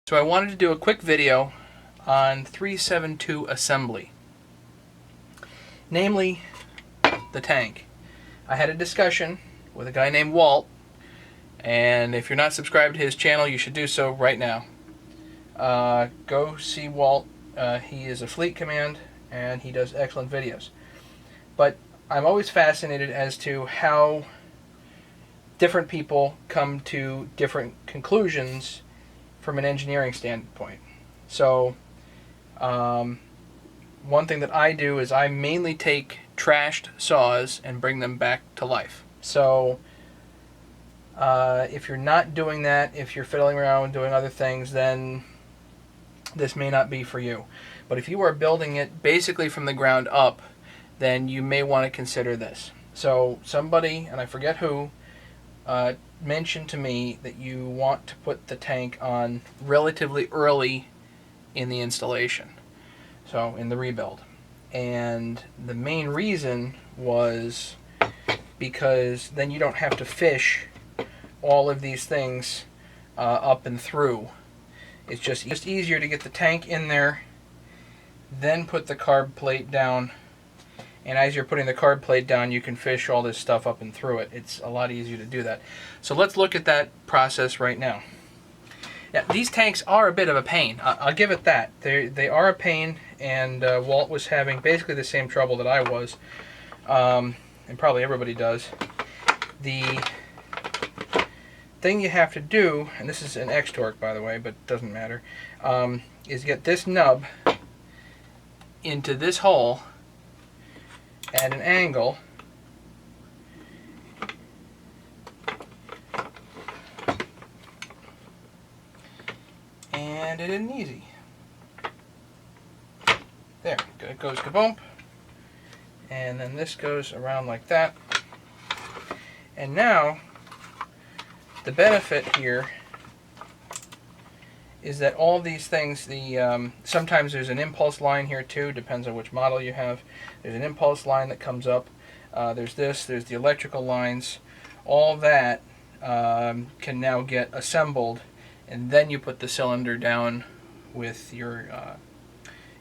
So I wanted to do a quick video on 372 assembly, namely the tank. I had a discussion with a guy named Walt, and if you're not subscribed to his channel, you should do so right now. Go see Walt. He is a Fleet Command, and he does excellent videos. But I'm always fascinated as to how different people come to different conclusions from an engineering standpoint. So one thing that I do is I mainly take trashed saws and bring them back to life. So if you're not doing that, if you're fiddling around doing other things, then this may not be for you. But if you are building it basically from the ground up, then you may want to consider this. So somebody, and I forget who, mentioned to me that you want to put the tank on relatively early in the installation, so in the rebuild. And the main reason was because then you don't have to fish all of these things up and through. It's just easier to get the tank in there, then put the carb plate down, and as you're putting the carb plate down, you can fish all this stuff up and through it. It's a lot easier to do that. So let's look at that process right now. Yeah, these tanks are a bit of a pain. I'll give it that. They are a pain, and Walt was having basically the same trouble that I was, and probably everybody does. The thing you have to do, and this is an X-Torque by the way, but it doesn't matter, is get this nub into this hole at an angle, and it isn't easy. There, it goes kaboom, and then this goes around like that. And now the benefit here is that all these things, sometimes there's an impulse line here too, depends on which model you have. There's an impulse line that comes up. There's the electrical lines. All that can now get assembled, and then you put the cylinder down with your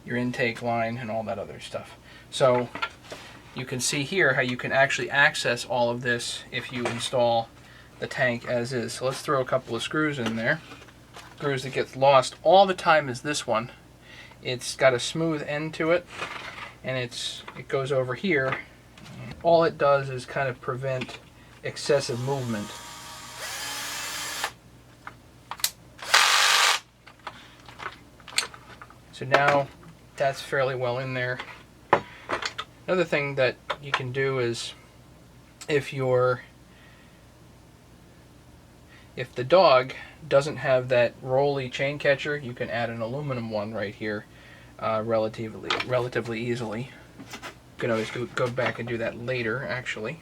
intake line and all that other stuff. So you can see here how you can actually access all of this if you install the tank as is. So let's throw a couple of screws in there. Screws that gets lost all the time is this one. It's got a smooth end to it, and it goes over here. All it does is kind of prevent excessive movement. So now that's fairly well in there. Another thing that you can do is if the dog doesn't have that rolly chain catcher, you can add an aluminum one right here relatively easily. You can always go back and do that later, actually.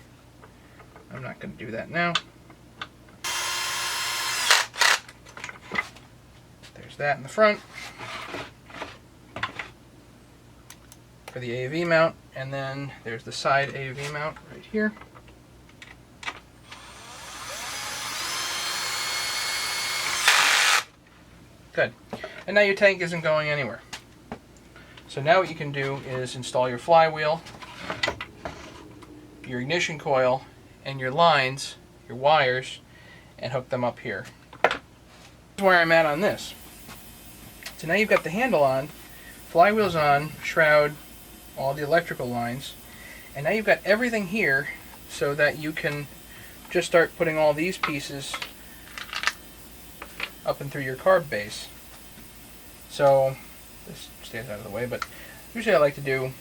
I'm not going to do that now. There's that in the front for the AV mount, and then there's the side AV mount right here. Good. And now your tank isn't going anywhere. So now what you can do is install your flywheel, your ignition coil, and your lines, your wires, and hook them up here. This is where I'm at on this. So now you've got the handle on, flywheel's on, shroud, all the electrical lines, and now you've got everything here so that you can just start putting all these pieces up and through your carb base. So this stays out of the way, but usually I like to do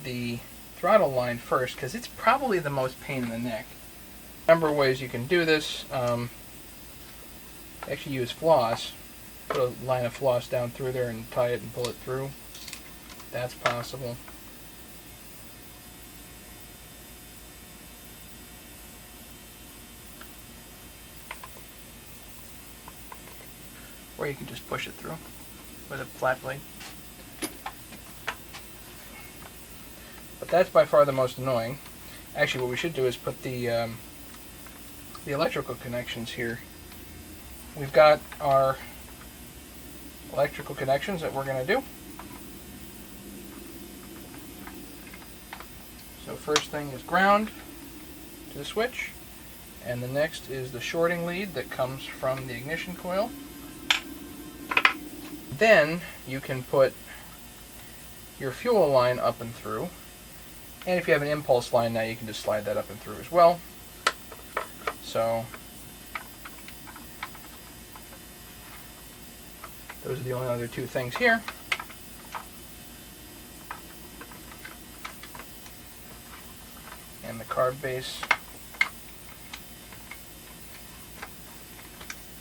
the throttle line first because it's probably the most pain in the neck. A number of ways you can do this. Actually use floss. Put a line of floss down through there and tie it and pull it through. That's possible. Or you can just push it through with a flat blade. But that's by far the most annoying. Actually, what we should do is put the electrical connections here. We've got our electrical connections that we're going to do. So first thing is ground to the switch, and the next is the shorting lead that comes from the ignition coil. Then you can put your fuel line up and through, and if you have an impulse line now, you can just slide that up and through as well. So those are the only other two things here. And the carb base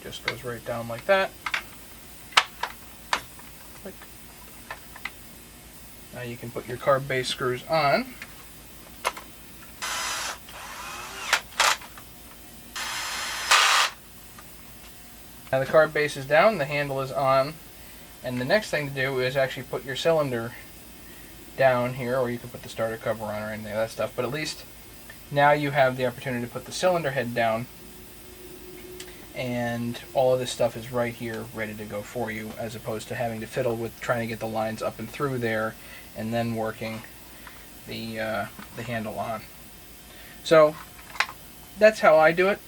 just goes right down like that. Click. Now you can put your carb base screws on. Now the carb base is down, the handle is on, and the next thing to do is actually put your cylinder down here, or you can put the starter cover on or anything of that stuff, but at least now you have the opportunity to put the cylinder head down, and all of this stuff is right here ready to go for you, as opposed to having to fiddle with trying to get the lines up and through there and then working the handle on. So that's how I do it.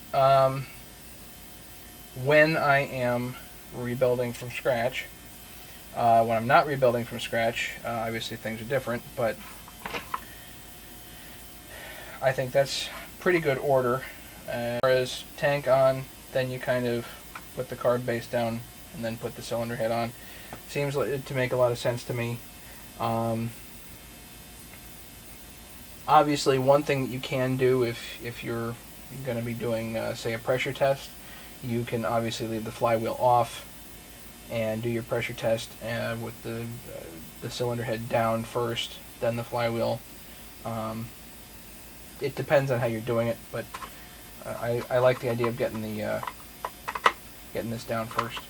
When I am rebuilding from scratch. When I'm not rebuilding from scratch, obviously things are different, but I think that's pretty good order. Whereas tank on, then you kind of put the carb base down and then put the cylinder head on. Seems to make a lot of sense to me. Obviously, one thing that you can do if you're going to be doing, say, a pressure test, you can obviously leave the flywheel off and do your pressure test with the cylinder head down first, then the flywheel. It depends on how you're doing it, but I like the idea of getting this down first.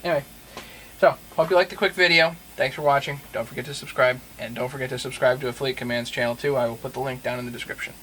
Anyway, so hope you liked the quick video. Thanks for watching. Don't forget to subscribe, and don't forget to subscribe to Fleet Commands channel too. I will put the link down in the description.